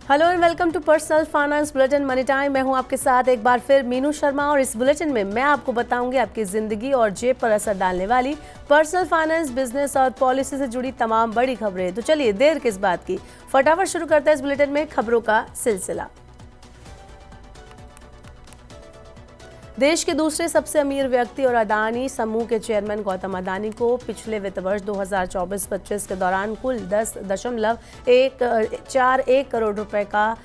Hello and welcome to personal finance bulletin money time. मैं हूं आपके साथ एक बार फिर मीनू शर्मा और इस बुलेटिन में मैं आपको बताऊंगी आपकी जिंदगी और जेब पर असर डालने वाली पर्सनल फाइनेंस, बिजनेस और पॉलिसी से जुड़ी तमाम बड़ी खबरें। तो चलिए देर किस बात की, फटाफट शुरू करते हैं इस बुलेटिन में खबरों का सिलसिला। देश के दूसरे सबसे अमीर व्यक्ति और अदानी समूह के चेयरमैन गौतम अदानी को पिछले वित्त वर्ष 2024-25 के दौरान कुल 10.141 करोड़ रुपए का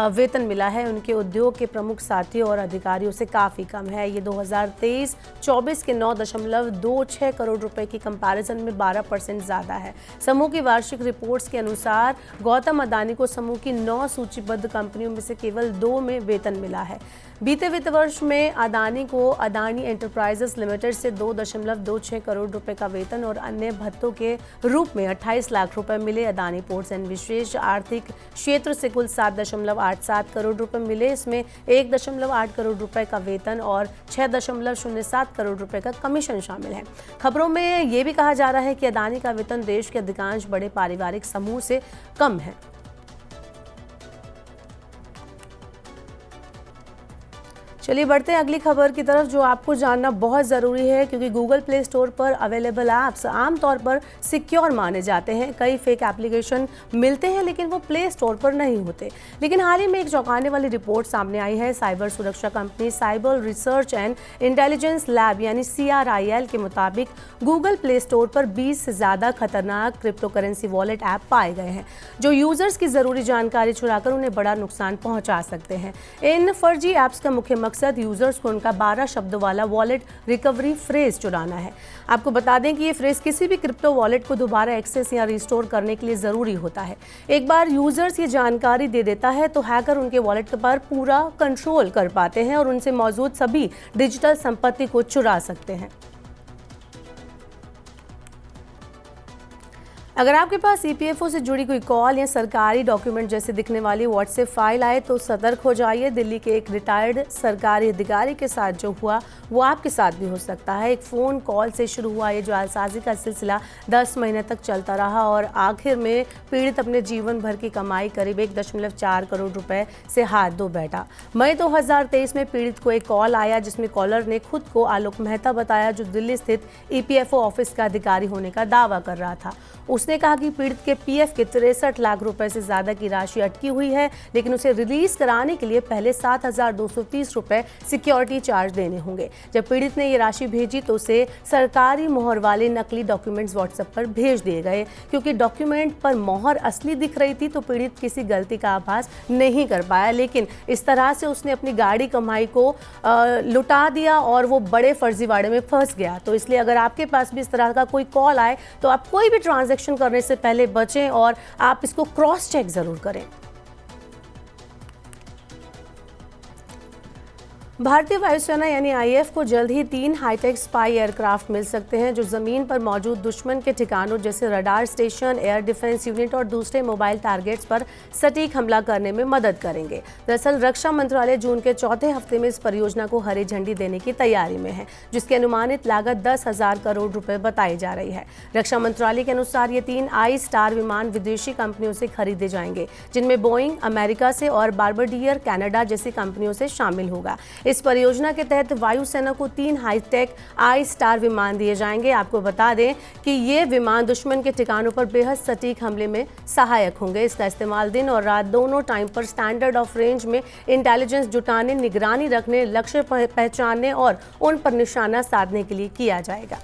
वेतन मिला है। उनके उद्योग के प्रमुख साथियों और अधिकारियों से काफ़ी कम है। ये 2023-24 के 9.26 करोड़ रुपए की कंपैरिजन में 12% ज़्यादा है। समूह की वार्षिक रिपोर्ट्स के अनुसार गौतम अदानी को समूह की 9 सूचीबद्ध कंपनियों में से केवल 2 में वेतन मिला है। बीते वित्त वर्ष में अदानी को अदानी एंटरप्राइजेस लिमिटेड से 2.26 करोड़ रुपए का वेतन और अन्य भत्तों के रूप में 28 लाख रुपए मिले। अदानी पोर्ट्स एंड विशेष आर्थिक क्षेत्र से कुल 7.87 करोड़ रुपए मिले। इसमें 1.8 करोड़ रुपए का वेतन और 6.07 करोड़ रुपए का कमीशन शामिल है। खबरों में ये भी कहा जा रहा है कि अदानी का वेतन देश के अधिकांश बड़े पारिवारिक समूह से कम है। चलिए बढ़ते हैं अगली खबर की तरफ, जो आपको जानना बहुत ज़रूरी है क्योंकि गूगल प्ले स्टोर पर अवेलेबल ऐप्स आमतौर पर सिक्योर माने जाते हैं। कई फेक एप्लीकेशन मिलते हैं लेकिन वो प्ले स्टोर पर नहीं होते। लेकिन हाल ही में एक चौंकाने वाली रिपोर्ट सामने आई है। साइबर सुरक्षा company cyber research and intelligence lab यानी CRIL के मुताबिक गूगल प्ले स्टोर पर 20 से ज़्यादा खतरनाक क्रिप्टो करेंसी वॉलेट ऐप पाए गए हैं जो यूजर्स की ज़रूरी जानकारी चुराकर उन्हें बड़ा नुकसान पहुँचा सकते हैं। इन फर्जी ऐप्स का मुख्य मकसद यूजर्स को उनका 12 शब्दों वाला वॉलेट रिकवरी फ्रेज चुराना है। आपको बता दें कि ये फ्रेज किसी भी क्रिप्टो वॉलेट को दोबारा एक्सेस या रिस्टोर करने के लिए जरूरी होता है। एक बार यूजर्स ये जानकारी दे देता है तो हैकर उनके वॉलेट पर पूरा कंट्रोल कर पाते हैं और उनसे मौजूद सभी डिजिटल संपत्ति को चुरा सकते हैं। अगर आपके पास EPFO से जुड़ी कोई कॉल या सरकारी डॉक्यूमेंट जैसे दिखने वाली व्हाट्सएप फाइल आए तो सतर्क हो जाइए। दिल्ली के एक रिटायर्ड सरकारी अधिकारी के साथ जो हुआ वो आपके साथ भी हो सकता है। एक फ़ोन कॉल से शुरू हुआ ये जालसाजी का सिलसिला 10 महीने तक चलता रहा और आखिर में पीड़ित अपने जीवन भर की कमाई करीब 1.4 करोड़ रुपए से हाथ धो बैठा। मई 2023 में पीड़ित को एक कॉल आया जिसमें कॉलर ने खुद को आलोक मेहता बताया जो दिल्ली स्थित EPFO ऑफिस का अधिकारी होने का दावा कर रहा था। उसने कहा कि पीड़ित के PF के 63 लाख रुपए से ज्यादा की राशि अटकी हुई है लेकिन उसे रिलीज कराने के लिए पहले 7,230 रुपए सिक्योरिटी चार्ज देने होंगे। जब पीड़ित ने ये राशि भेजी तो उसे सरकारी मोहर वाले नकली डॉक्यूमेंट्स व्हाट्सएप पर भेज दिए गए। क्योंकि डॉक्यूमेंट पर मोहर असली दिख रही थी तो पीड़ित किसी गलती का आभास नहीं कर पाया, लेकिन इस तरह से उसने अपनी गाड़ी कमाई को लुटा दिया और वो बड़े फर्जीवाड़े में फंस गया। तो इसलिए अगर आपके पास भी इस तरह का कोई कॉल आए तो आप कोई भी ट्रांजैक्शन करने से पहले बचें और आप इसको क्रॉस चेक जरूर करें। भारतीय वायुसेना यानी IAF को जल्द ही 3 हाईटेक स्पाई एयरक्राफ्ट मिल सकते हैं जो जमीन पर मौजूद दुश्मन के ठिकानों जैसे radar station, air defence unit और दूसरे मोबाइल टारगेट्स पर सटीक हमला करने में मदद करेंगे। दरअसल रक्षा मंत्रालय जून के चौथे हफ्ते में इस परियोजना को हरी झंडी देने की तैयारी में है जिसकी अनुमानित लागत 10,000 करोड़ रुपए बताई जा रही है। रक्षा मंत्रालय के अनुसार ये 3 I-स्टार विमान विदेशी कंपनियों से खरीदे जाएंगे जिनमें बोइंग अमेरिका से और बार्बाडियर कनाडा जैसी कंपनियों से शामिल होगा। इस परियोजना के तहत वायुसेना को 3 हाईटेक I-स्टार विमान दिए जाएंगे। आपको बता दें कि ये विमान दुश्मन के ठिकानों पर बेहद सटीक हमले में सहायक होंगे। इसका इस्तेमाल दिन और रात दोनों टाइम पर स्टैंडर्ड ऑफ रेंज में इंटेलिजेंस जुटाने, निगरानी रखने, लक्ष्य पहचानने और उन पर निशाना साधने के लिए किया जाएगा।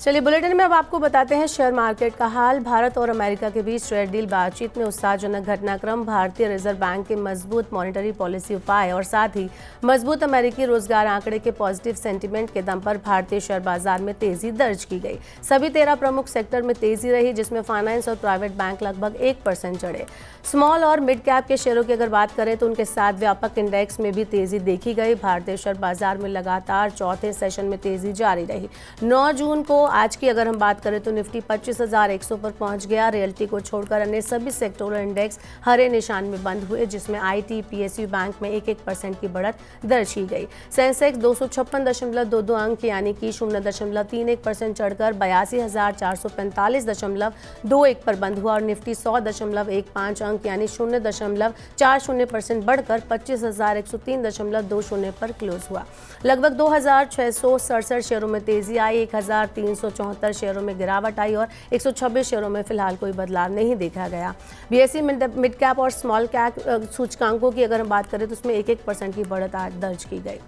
चलिए बुलेटिन में अब आपको बताते हैं शेयर मार्केट का हाल। भारत और अमेरिका के बीच ट्रेड डील बातचीत में उत्साहजनक घटनाक्रम, भारतीय रिजर्व बैंक के मजबूत मॉनेटरी पॉलिसी उपाय और साथ ही मजबूत अमेरिकी रोजगार आंकड़े के पॉजिटिव सेंटीमेंट के दम पर भारतीय शेयर बाजार में तेजी दर्ज की गई। सभी 13 प्रमुख सेक्टर में तेजी रही जिसमें फाइनेंस और प्राइवेट बैंक लगभग 1% चढ़े। स्मॉल और मिड कैप के शेयरों की अगर बात करें तो उनके साथ व्यापक इंडेक्स में भी तेजी देखी गई। भारतीय शेयर बाजार में लगातार चौथे सेशन में तेजी जारी रही। 9 जून को आज की अगर हम बात करें तो निफ्टी 25,100 पर पहुंच गया। रियल्टी को छोड़कर अन्य सभी सेक्टोरल इंडेक्स हरे निशान में बंद हुए, जिसमें आईटी, पीएसयू बैंक में 1% की बढ़त दर्ज की गई। सेंसेक्स 256.22 अंक यानी कि 0.31% चढ़कर 82,445.21 पर बंद हुआ और निफ्टी 100.15 अंक यानी 0.40% बढ़कर 25,103.20 पर क्लोज हुआ। लगभग 2,667 शेयरों में तेजी आई, 1,374 शेयरों में गिरावट आई और 126 शेयरों में फिलहाल कोई बदलाव नहीं देखा गया। बीएसई मिड कैप और स्मॉल कैप सूचकांकों की अगर हम बात करें तो उसमें 1% की बढ़त आज दर्ज की गई।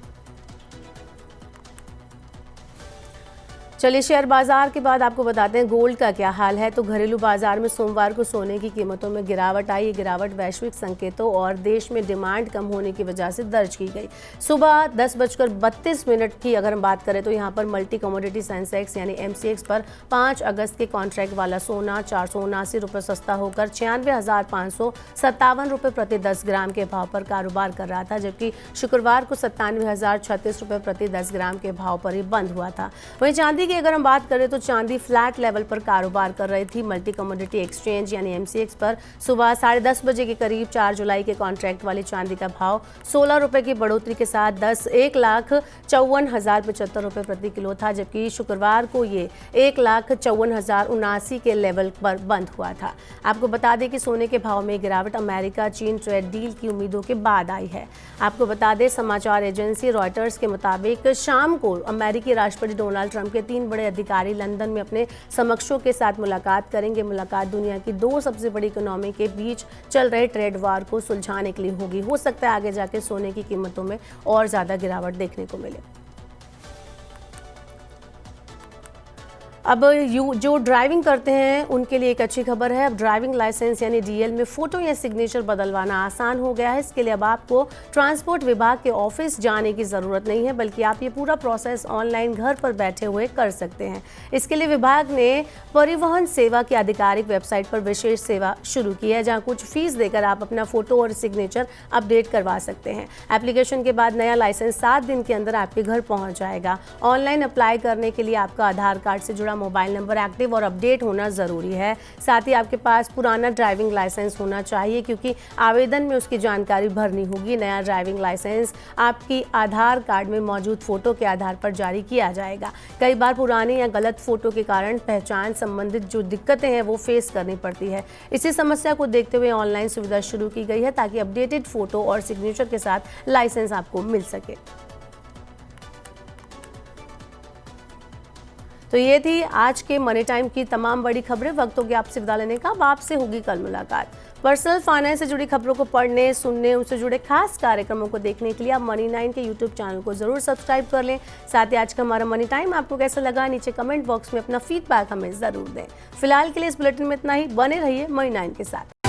चलिए शेयर बाजार के बाद आपको बताते हैं गोल्ड का क्या हाल है। तो घरेलू बाजार में सोमवार को सोने की कीमतों में गिरावट आई। ये गिरावट वैश्विक संकेतों और देश में डिमांड कम होने की वजह से दर्ज की गई। सुबह 10:32 की अगर हम बात करें तो यहाँ पर मल्टी कमोडिटी सेंसेक्स यानी एमसीएक्स पर 5 अगस्त के कॉन्ट्रैक्ट वाला सोना 479 रुपये सस्ता होकर 96,557 रुपये प्रति 10 ग्राम के भाव पर कारोबार कर रहा था, जबकि शुक्रवार को 97,036 रुपये प्रति 10 ग्राम के भाव पर ही बंद हुआ था। वहीं चांदी अगर हम बात करें तो चांदी फ्लैट लेवल पर कारोबार कर रही थी। मल्टी कमोडिटी एक्सचेंज यानी एमसीएक्स पर सुबह 10:30 बजे के करीब 4 जुलाई के कॉन्ट्रैक्ट वाली चांदी का भाव 16 रुपए की बढ़ोतरी के साथ 1,54,075 रुपये प्रति किलो था, जबकि शुक्रवार को ये 1,54,079 के लेवल पर बंद हुआ था। आपको बता दें कि सोने के भाव में गिरावट अमेरिका चीन ट्रेड डील की उम्मीदों के बाद आई है। आपको बता दें समाचार एजेंसी रॉयटर्स के मुताबिक शाम को अमेरिकी राष्ट्रपति डोनाल्ड ट्रंप के 3 बड़े अधिकारी लंदन में अपने समकक्षों के साथ मुलाकात करेंगे। मुलाकात दुनिया की 2 सबसे बड़ी इकोनॉमी के बीच चल रहे ट्रेड वार को सुलझाने के लिए होगी। हो सकता है आगे जाके सोने की कीमतों में और ज्यादा गिरावट देखने को मिले। अब जो ड्राइविंग करते हैं उनके लिए एक अच्छी खबर है। अब ड्राइविंग लाइसेंस यानी डीएल में फोटो या सिग्नेचर बदलवाना आसान हो गया है। इसके लिए अब आपको ट्रांसपोर्ट विभाग के ऑफिस जाने की ज़रूरत नहीं है, बल्कि आप ये पूरा प्रोसेस ऑनलाइन घर पर बैठे हुए कर सकते हैं। इसके लिए विभाग ने परिवहन सेवा की आधिकारिक वेबसाइट पर विशेष सेवा शुरू की है, जहाँ कुछ फीस देकर आप अपना फोटो और सिग्नेचर अपडेट करवा सकते हैं। एप्लीकेशन के बाद नया लाइसेंस 7 दिन के अंदर आपके घर पहुँच जाएगा। ऑनलाइन अप्लाई करने के लिए आपका आधार कार्ड से जुड़ा मोबाइल नंबर एक्टिव और अपडेट होना जरूरी है। साथ ही आपके पास पुराना ड्राइविंग लाइसेंस होना चाहिए, क्योंकि आवेदन में उसकी जानकारी भरनी होगी। नया ड्राइविंग लाइसेंस आपकी आधार कार्ड में मौजूद फोटो के आधार पर जारी किया जाएगा। कई बार पुराने या गलत फोटो के कारण पहचान संबंधित जो दिक्कतें हैं वो फेस करनी पड़ती है। इसी समस्या को देखते हुए ऑनलाइन सुविधा शुरू की गई है, ताकि अपडेटेड फोटो और सिग्नेचर के साथ लाइसेंस आपको मिल सके। तो ये थी आज के मनी टाइम की तमाम बड़ी खबरें। वक्त हो गया आपसे विदा लेने का। अब आपसे होगी कल मुलाकात। पर्सनल फाइनेंस से जुड़ी खबरों को पढ़ने, सुनने, उनसे जुड़े खास कार्यक्रमों को देखने के लिए आप मनी 9 के यूट्यूब चैनल को जरूर सब्सक्राइब कर लें। साथ ही आज का हमारा मनी टाइम आपको कैसा लगा नीचे कमेंट बॉक्स में अपना फीडबैक हमें जरूर दें। फिलहाल के लिए इस बुलेटिन में इतना ही। बने रहिए मनी 9 के साथ।